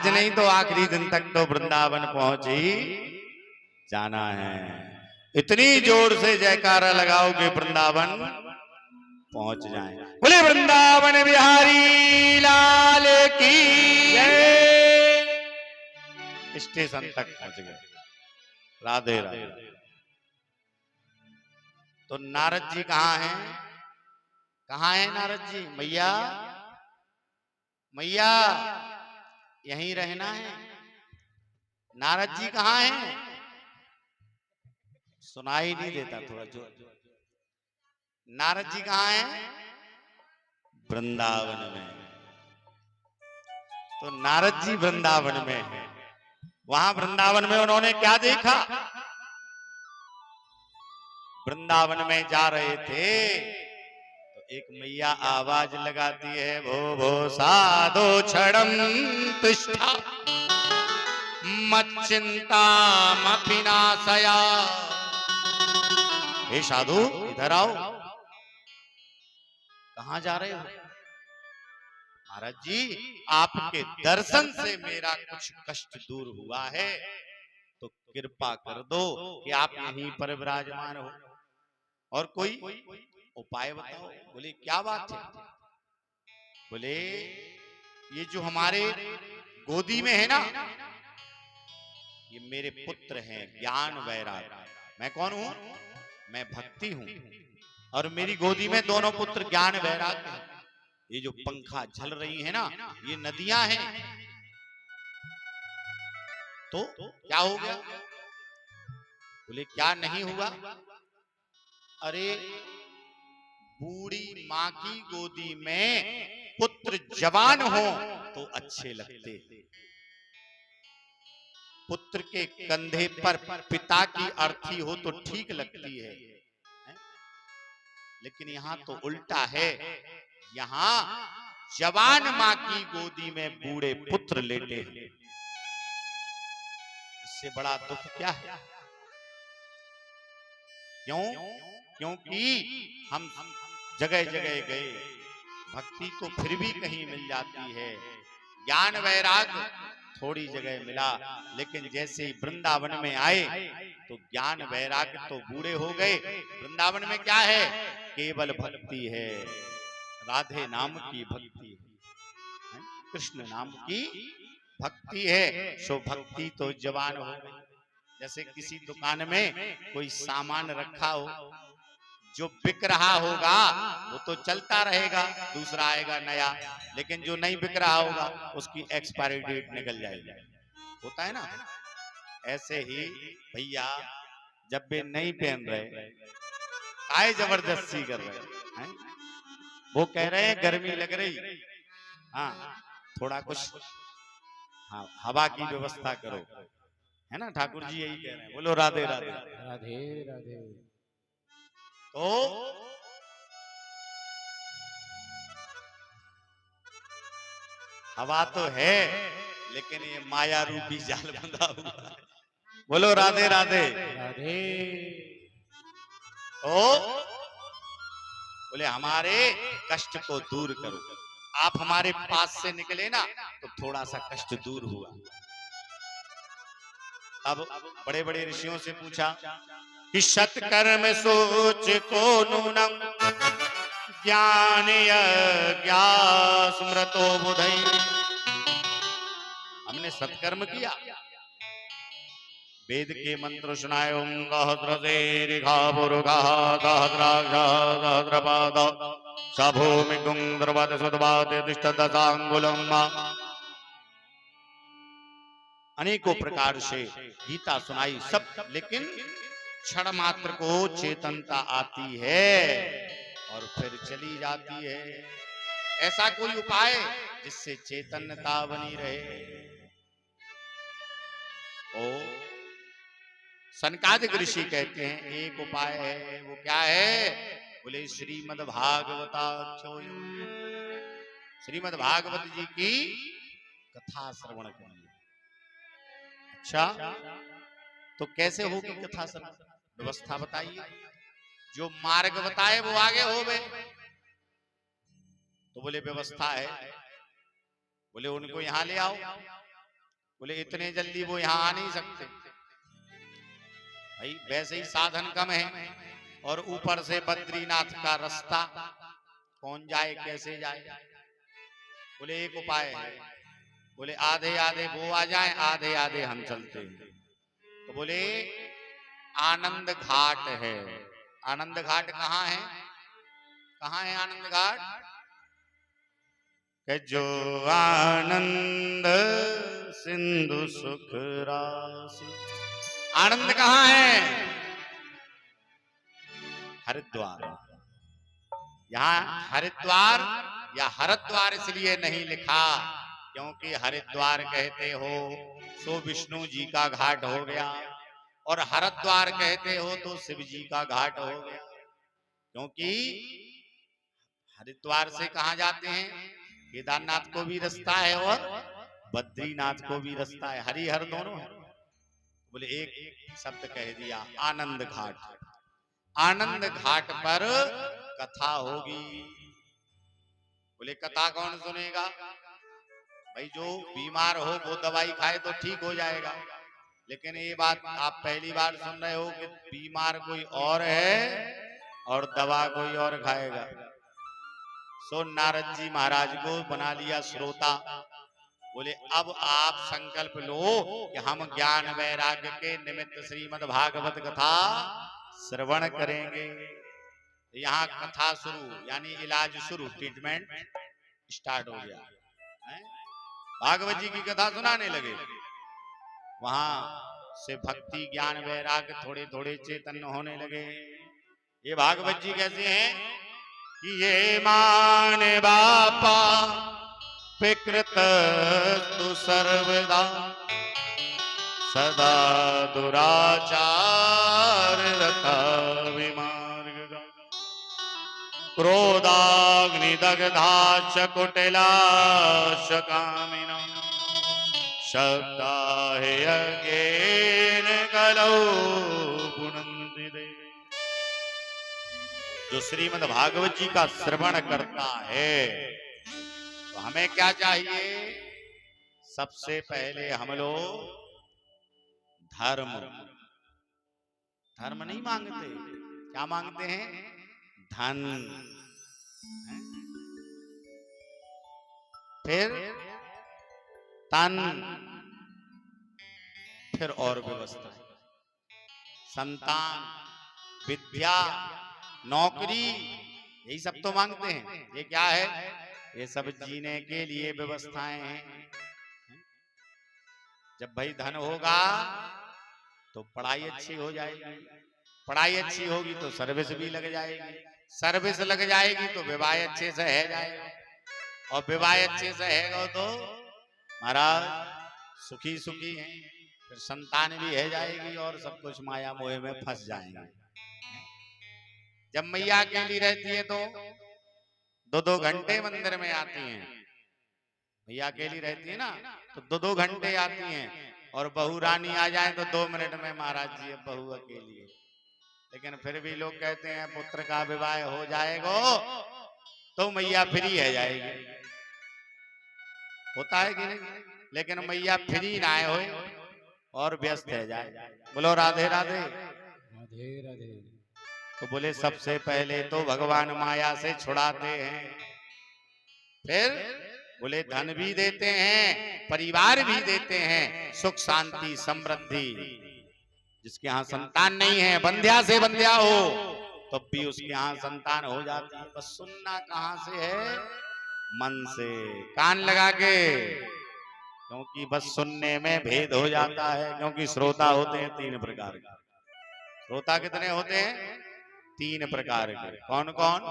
आज नहीं तो आखिरी दिन तक तो वृंदावन पहुंच ही जाना है। इतनी जोर से जयकारा लगाओ कि वृंदावन पहुंच जाए। बोले वृंदावन बिहारी लाल की जय। स्टेशन तक पहुंच गए। राधे राधे। तो नारद जी कहाँ हैं? कहाँ है नारद जी? मैया मैया यहीं रहना है। नारद जी कहाँ हैं? सुनाई नहीं देता, थोड़ा जोर। नारद जी कहाँ हैं? वृंदावन में। तो नारद जी वृंदावन में है। वहां वृंदावन में उन्होंने क्या देखा? वृंदावन में जा रहे थे तो एक मैया आवाज लगाती है, भो भो साधो क्षणम तिष्ठा मच्चिंता मपिनाशया। हे साधु इधर आओ। कहां जा रहे हो? महाराज जी आपके दर्शन से मेरा कुछ कष्ट दूर हुआ है, तो कृपा कर दो कि आप यहीं पर विराजमान हो और कोई उपाय बताओ। बोले क्या बात है? बोले ये जो हमारे गोदी में है ना, ये मेरे पुत्र हैं ज्ञान वैराग। मैं कौन हूं? मैं भक्ति हूं और मेरी गोदी में दोनों पुत्र ज्ञान वैराग हैं। ये जो पंखा झल रही है ना, ये नदियां हैं। तो क्या हो गया? बोले क्या नहीं हुआ? अरे बूढ़ी माँ की गोदी में पुत्र जवान हो तो अच्छे लगते, पुत्र के कंधे पर पिता की अर्थी हो तो ठीक लगती है। लेकिन यहाँ तो उल्टा है। यहाँ जवान माँ की गोदी में बूढ़े पुत्र लेटे हैं। इससे बड़ा दुख क्या है? क्यों? क्योंकि हम जगह जगह गए, भक्ति तो फिर भी कहीं मिल जाती है, ज्ञान वैराग थोड़ी जगह मिला, लेकिन जैसे ही वृंदावन में आए तो ज्ञान वैराग तो बूढ़े हो गए। वृंदावन में क्या है? केवल भक्ति है, राधे नाम की भक्ति है, कृष्ण नाम की भक्ति है। सो भक्ति तो जवान हो गई। जैसे किसी दुकान में कोई सामान रखा हो, जो बिक रहा होगा वो तो चलता रहेगा, दूसरा आएगा नया, लेकिन जो नहीं बिक रहा होगा उसकी एक्सपायरी डेट निकल जाएगी। होता है ना? ऐसे ही भैया जब भी नहीं पहन रहे, काय जबरदस्ती कर रहे हैं, वो कह रहे हैं गर्मी लग रही, हाँ थोड़ा कुछ हाँ हवा की व्यवस्था करो, है ना? ठाकुर जी यही कह रहे हैं। बोलो राधे राधे राधे राधे। तो हवा तो है, लेकिन ये माया रूपी जाल बंधा हुआ है। बोलो राधे राधे राधे। तो बोले हमारे कष्ट को दूर करो। आप हमारे पास से निकले ना तो थोड़ा सा कष्ट दूर हुआ। अब बड़े बड़े ऋषियों से पूछा कि सत्कर्म सोच को नूनम ज्ञान यज्ञ स्मृतो बुधै। हमने सत्कर्म किया, वेद के मंत्र सुनाए, ओम सहस्रशेरिखापुरुखः सहस्राक्षः सहस्रपादः स भूमिगुं द्रवति सुतवाति तिष्ठदशांगुलम्। अनेकों प्रकार से गीता सुनाई सब, लेकिन क्षण मात्र को चेतनता आती है और फिर चली जाती है। ऐसा कोई उपाय जिससे चेतनता बनी रहे? ओ सनकादिक ऋषि कहते हैं एक उपाय है। वो क्या है? बोले श्रीमद् भागवताख्यो, श्रीमद् भागवत जी की कथा श्रवण करिए। अच्छा तो कैसे होगी कथा श्रवण? व्यवस्था बताइए। जो मार्ग बताए वो आगे हो गए। तो बोले व्यवस्था है। बोले उनको यहां ले आओ। बोले इतने जल्दी वो यहाँ आ नहीं सकते भाई, वैसे ही साधन कम है और ऊपर से बद्रीनाथ का रास्ता, कौन जाए कैसे जाए। बोले एक उपाय है, बोले आधे आधे वो आ जाए, आधे आधे हम चलते हैं। तो बोले आनंद घाट है। आनंद घाट कहाँ है? कहाँ है आनंद घाट? कि जो आनंद सिंधु सुख राशि। आनंद कहाँ है? हरिद्वार। यहाँ हरिद्वार या हरिद्वार इसलिए नहीं लिखा क्योंकि हरिद्वार कहते हो सो विष्णु जी का घाट हो गया, और हरिद्वार कहते हो तो शिव जी का घाट हो गया। क्योंकि हरिद्वार से कहाँ जाते हैं? केदारनाथ को भी रास्ता है और बद्रीनाथ को भी रास्ता है, हरिहर दोनों है। बोले एक शब्द कह दिया, आनंद घाट। आनंद घाट पर कथा होगी। बोले कथा कौन सुनेगा? भाई जो बीमार हो वो दवाई खाए तो ठीक हो जाएगा, लेकिन ये बात आप पहली बार सुन रहे हो कि बीमार कोई और है और दवा कोई और खाएगा। सो नारद जी महाराज को बना लिया श्रोता। बोले अब आप संकल्प लो कि हम ज्ञान वैराग्य के निमित्त श्रीमद् भागवत कथा श्रवण करेंगे। यहाँ कथा शुरू, यानी इलाज शुरू, ट्रीटमेंट स्टार्ट हो गया। भागवत जी की कथा सुनाने लगे। वहां से भक्ति ज्ञान वैराग्य थोड़े थोड़े चेतन होने लगे। ये भागवत जी कैसे हैं कि ये माने बापा विकृत तु सर्वदा सदा दुराचार रता विमार्ग क्रोधाग्नि दग्धा च कुटिला कामिना शब्दा यज्ञेन कलौ पुनन्ति दे। जो श्रीमद् भागवत जी का श्रवण करता है तो हमें क्या चाहिए? सबसे पहले हम लोग धर्म, धर्म नहीं मांगते, क्या मांगते हैं? धन। फिर तन, फिर और व्यवस्था, संतान, विद्या, नौकरी, यही सब तो मांगते हैं। ये क्या है? ये सब जीने के लिए व्यवस्थाएं हैं। जब भाई धन होगा तो पढ़ाई अच्छी हो जाएगी, पढ़ाई अच्छी होगी तो सर्विस भी लग जाएगी, सर्विस लग जाएगी तो विवाह अच्छे से है जाएगा, और विवाह अच्छे से है तो महाराज सुखी सुखी हैं, फिर संतान भी है जाएगी और सब कुछ माया मोह में फंस जाएंगे। जब मैया अकेली रहती है तो 2-2 घंटे मंदिर में आती हैं। मैया अकेली रहती है ना तो 2-2 घंटे आती हैं, और बहू रानी आ जाए तो 2 मिनट में महाराज जी अब बहू अकेली है। लेकिन फिर भी लोग कहते हैं पुत्र का विवाह हो जाएगा तो मैया फ्री है जाएगी। होता है कि नहीं? लेकिन मैया फ्री ना हो और व्यस्त है जाए। बोलो राधे राधे। राधे राधे। तो बोले सबसे पहले तो भगवान माया से छुड़ाते हैं, फिर बोले धन भी देते हैं, परिवार भी देते हैं, सुख शांति समृद्धि। जिसके यहाँ संतान नहीं है, बंध्या से बंध्या हो तब भी उसके यहाँ संतान हो जाती है। बस सुनना कहाँ से है? मन से, कान लगा के। क्योंकि बस सुनने में भेद हो जाता है, क्योंकि श्रोता होते हैं 3 प्रकार के। श्रोता कितने होते हैं? 3 प्रकार के। कौन कौन?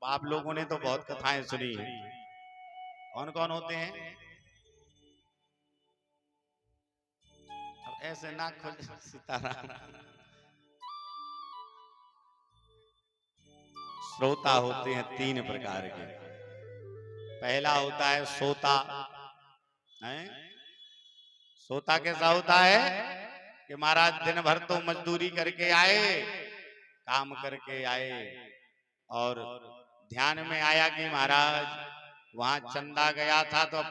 आप लोगों ने तो बहुत कथाएं सुनी है। कौन कौन होते हैं? अब ऐसे ना खोल सीताराम। श्रोता होते हैं 3 प्रकार के। पहला होता है सोता। सोता कैसा होता है कि महाराज दिन भर तो मजदूरी करके आए, काम करके आए, और ध्यान में आया कि महाराज वहां चंदा गया था तो अब